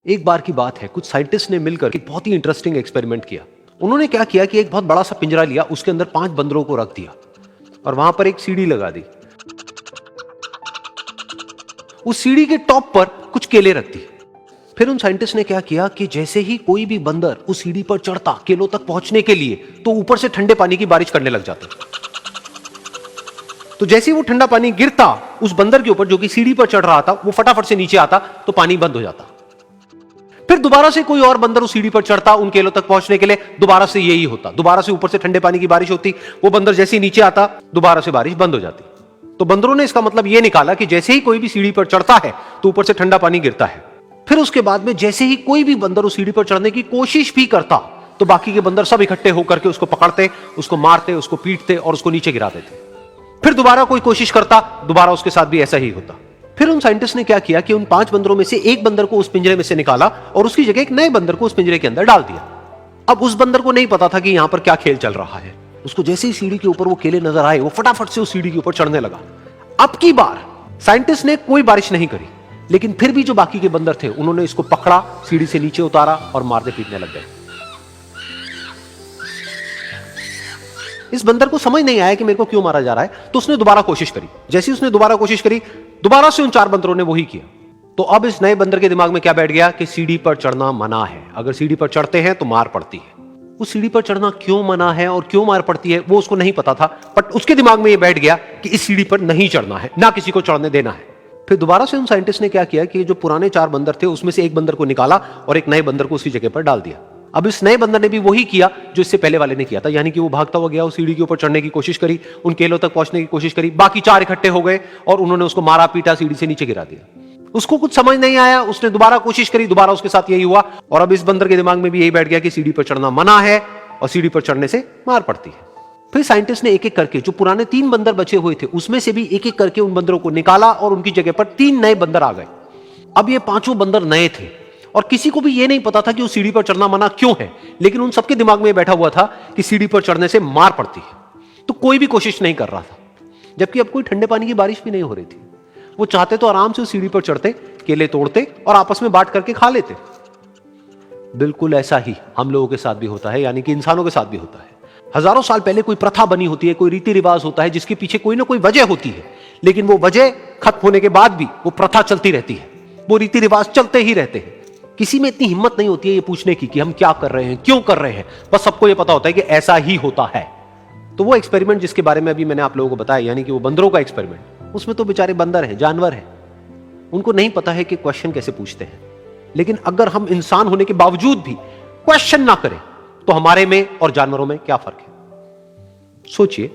एक बार की बात है, कुछ साइंटिस्ट ने मिलकर एक बहुत ही इंटरेस्टिंग एक्सपेरिमेंट किया। उन्होंने क्या किया कि एक बहुत बड़ा सा पिंजरा लिया, उसके अंदर 5 बंदरों को रख दिया और वहां पर एक सीढ़ी लगा दी। उस सीढ़ी के टॉप पर कुछ केले रख दिए। फिर उन साइंटिस्ट ने क्या किया कि जैसे ही कोई भी बंदर उस सीढ़ी पर चढ़ता केलों तक पहुंचने के लिए, तो ऊपर से ठंडे पानी की बारिश करने लग जाते। तो जैसे ही वो ठंडा पानी गिरता उस बंदर के ऊपर जो कि सीढ़ी पर चढ़ रहा था, वो फटाफट से नीचे आता तो पानी बंद हो जाता। फिर दोबारा से कोई और बंदर उस सीढ़ी पर चढ़ता उन केलों तक पहुंचने के लिए, दोबारा से यही होता। दोबारा से ऊपर से ठंडे पानी की बारिश होती, वो बंदर जैसे ही नीचे आता दोबारा से बारिश बंद हो जाती। तो बंदरों ने इसका मतलब यह निकाला कि जैसे ही कोई भी सीढ़ी पर चढ़ता है तो ऊपर से ठंडा पानी गिरता है। फिर उसके बाद में जैसे ही कोई भी बंदर उस सीढ़ी पर चढ़ने की कोशिश भी करता तो बाकी के बंदर सब इकट्ठे होकर के उसको पकड़ते, उसको मारते, उसको पीटते और उसको नीचे गिरा देते। फिर दोबारा कोई कोशिश करता, दोबारा उसके साथ भी ऐसा ही होता। फिर उन साइंटिस्ट ने क्या किया कि उन 5 बंदरों में से एक बंदर को उस पिंजरे में से निकाला और उसकी जगह एक नए बंदर को उस पिंजरे के अंदर डाल दिया। अब उस बंदर को नहीं पता था कि यहां पर क्या खेल चल रहा है। उसको जैसे ही सीढ़ी के ऊपर वो केले नजर आए, वो फटाफट से उस सीढ़ी के ऊपर चढ़ने लगा। अब की बार साइंटिस्ट ने कोई बारिश नहीं करी, लेकिन फिर भी जो बाकी के बंदर थे उन्होंने इसको पकड़ा, सीढ़ी से नीचे उतारा और मारने पीटने लग गए। इस बंदर को समझ नहीं आया कि मेरे को क्यों मारा जा रहा है, तो उसने दोबारा कोशिश करी। जैसे उसने दोबारा कोशिश करी, दोबारा से उन 4 बंदरों ने वही किया। तो अब इस नए बंदर के दिमाग में क्या बैठ गया कि सीढ़ी पर चढ़ना मना है, अगर सीढ़ी पर चढ़ते हैं तो मार पड़ती है। उस सीढ़ी पर चढ़ना क्यों मना है और क्यों मार पड़ती है वो उसको नहीं पता था, बट उसके दिमाग में यह बैठ गया कि इस सीढ़ी पर नहीं चढ़ना है, ना किसी को चढ़ने देना है। फिर दोबारा से उन साइंटिस्ट ने क्या किया कि जो पुराने 4 बंदर थे उसमें से एक बंदर को निकाला और एक नए बंदर को उसी जगह पर डाल दिया। अब इस नए बंदर ने भी वही किया जो इससे पहले वाले ने किया था, यानी कि वो भागता हुआ गया, उस सीढ़ी के ऊपर चढ़ने की कोशिश करी, उन केलों तक पहुंचने की कोशिश करी। बाकी 4 इकट्ठे हो गए और उन्होंने उसको मारा पीटा, सीढ़ी से नीचे गिरा दिया। उसको कुछ समझ नहीं आया, उसने दोबारा कोशिश करी, दोबारा उसके साथ यही हुआ। और अब इस बंदर के दिमाग में भी यही बैठ गया कि सीढ़ी पर चढ़ना मना है और सीढ़ी पर चढ़ने से मार पड़ती है। फिर साइंटिस्ट ने एक एक करके जो पुराने 3 बंदर बचे हुए थे उसमें से भी एक एक करके उन बंदरों को निकाला और उनकी जगह पर 3 नए बंदर आ गए। अब ये 5 बंदर नए थे और किसी को भी ये नहीं पता था कि उस सीढ़ी पर चढ़ना मना क्यों है, लेकिन उन सबके दिमाग में बैठा हुआ था कि सीढ़ी पर चढ़ने से मार पड़ती है। तो कोई भी कोशिश नहीं कर रहा था, जबकि अब कोई ठंडे पानी की बारिश भी नहीं हो रही थी। वो चाहते तो आराम से उस सीढ़ी पर चढ़ते, केले तोड़ते और आपस में बांट करके खा लेते। बिल्कुल ऐसा ही हम लोगों के साथ भी होता है, यानी कि इंसानों के साथ भी होता है। हजारों साल पहले कोई प्रथा बनी होती है, कोई रीति रिवाज होता है जिसके पीछे कोई ना कोई वजह होती है, लेकिन वो वजह खत्म होने के बाद भी वो प्रथा चलती रहती है, वो रीति रिवाज चलते ही रहते हैं। किसी में इतनी हिम्मत नहीं होती है ये पूछने की कि हम क्या कर रहे हैं, क्यों कर रहे हैं, बस सबको ये पता होता है कि ऐसा ही होता है। तो वो एक्सपेरिमेंट जिसके बारे में अभी मैंने आप लोगों को बताया, यानी कि वो बंदरों का एक्सपेरिमेंट, उसमें तो बेचारे बंदर हैं, जानवर हैं, उनको नहीं पता है कि क्वेश्चन कैसे पूछते हैं। लेकिन अगर हम इंसान होने के बावजूद भी क्वेश्चन ना करें तो हमारे में और जानवरों में क्या फर्क है, सोचिए।